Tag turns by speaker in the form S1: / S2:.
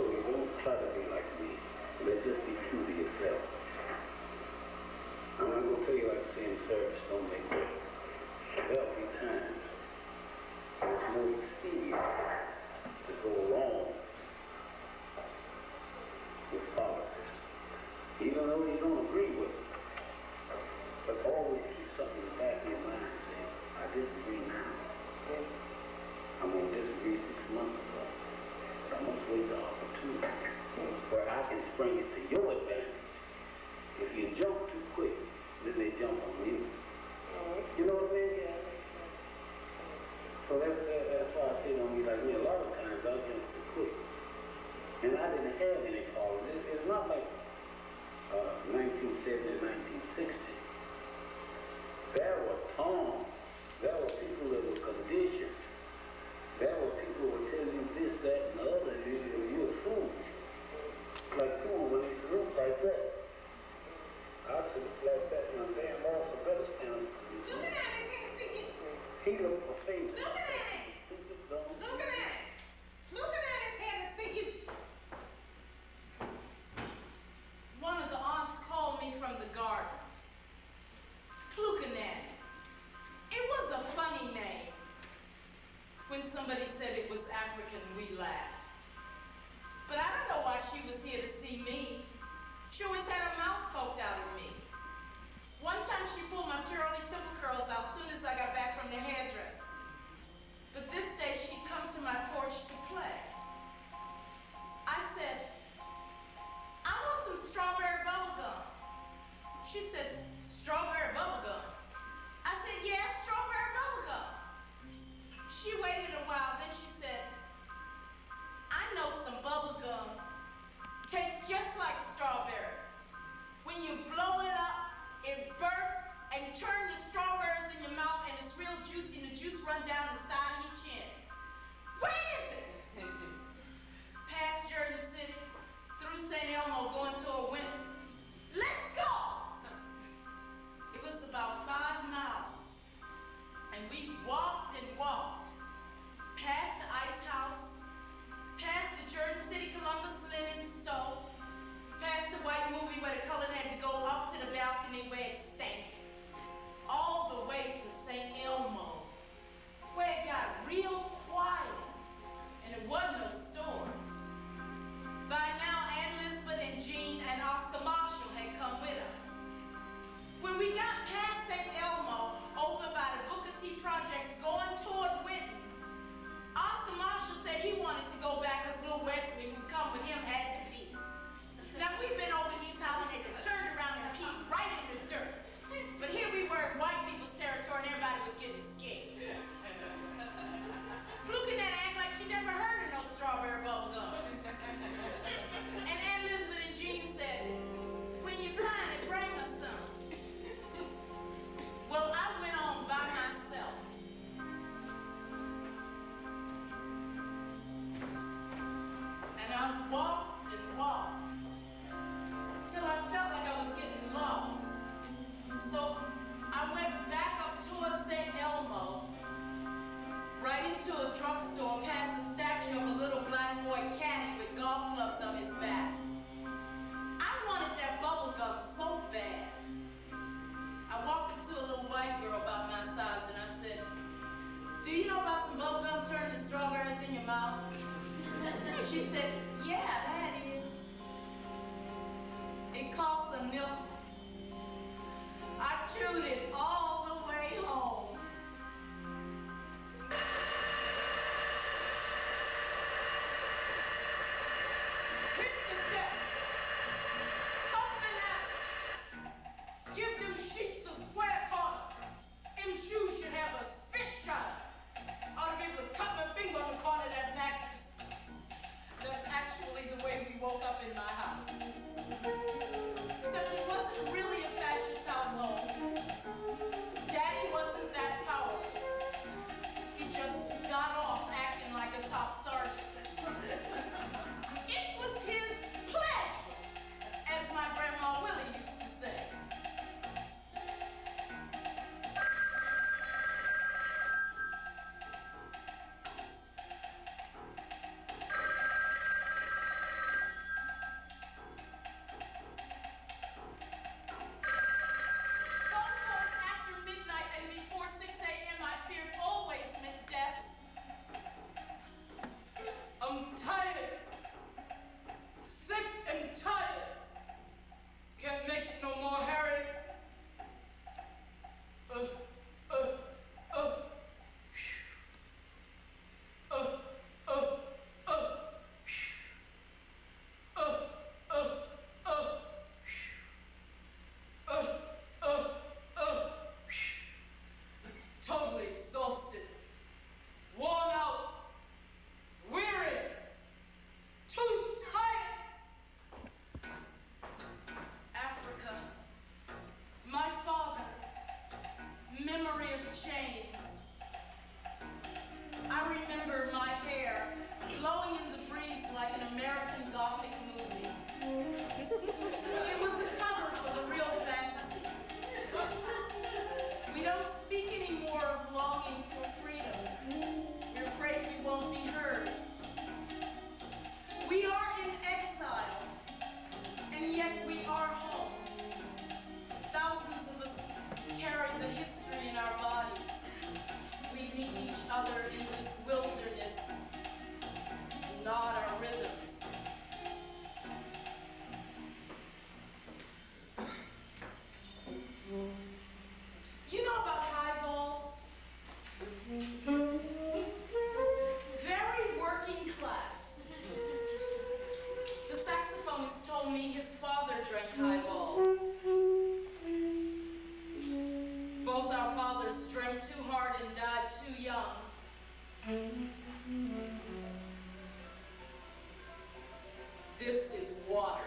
S1: told you, don't try to be like me. Let's just be true to yourself. I'm not going to tell you like saying service don't make it. There'll be times when it's more expedient to go along with policy, even though you don't agree with it. But always keep something in the back of your mind saying, I disagree now. I'm going to disagree 6 months ago. But I'm going to wait the opportunity where I can spring it to your advantage. If you jump too quick, then they jump on you. You know what I mean? Yeah. So that's why I say don't be like me. A lot of times I jump too quick. And I didn't have any problems. It's not like 1970, 1960. There were tongues. There were people that were conditioned. There were people who would tell you this, that, and the other, and you're a fool. Like, come on, when they look like that, I should have like that, and I'm damn also better standing.
S2: Look at that, it's see you.
S1: He looked for favor.
S2: Look at that. Look at that. Look at that, his hand to see you.
S3: One of the aunts called me from the garden. Klukanani. It was a funny name. When somebody said it was African, we laughed. But I don't know why she was here to see me. She always had her mouth poked out at me. One time she pulled my curly temple curls out soon as I got back from the hairdresser. But this day she'd come to my porch to play. I said, I want some strawberry bubble gum. She said, strawberry bubble gum? I said, yeah, strawberry bubble gum. She waited a while, then she said, I know some bubble gum. Tastes just like strawberry. When you blow it up, it bursts and turns the strawberries in your mouth and it's real juicy and the juice runs down the side of your chin. Where is it? Past Jordan City, through St. Elmo, going to a winter. Let's go! It was about 5 miles. And we walked and walked. Past the ice house, past the Jordan City Columbus linen stove, past the white movie where the colored had to go up to the balcony where it stank, all the way to St. Elmo, where it got real quiet, and there wasn't no stores. By now, Aunt Elizabeth and Jean and chains. I remember my hair blowing in the breeze like an American Gothic movie. It was the cover for the real fantasy. We don't speak anymore of longing for freedom. We're afraid we won't be heard. We are in exile, and yet we are home. Thousands of us carry the history in our bodies. We meet each other in this wilderness, nod our rhythms. You know about highballs? Very working class. The saxophonist told me his father drank highballs. Both our fathers drank too hard and died too young. This is water.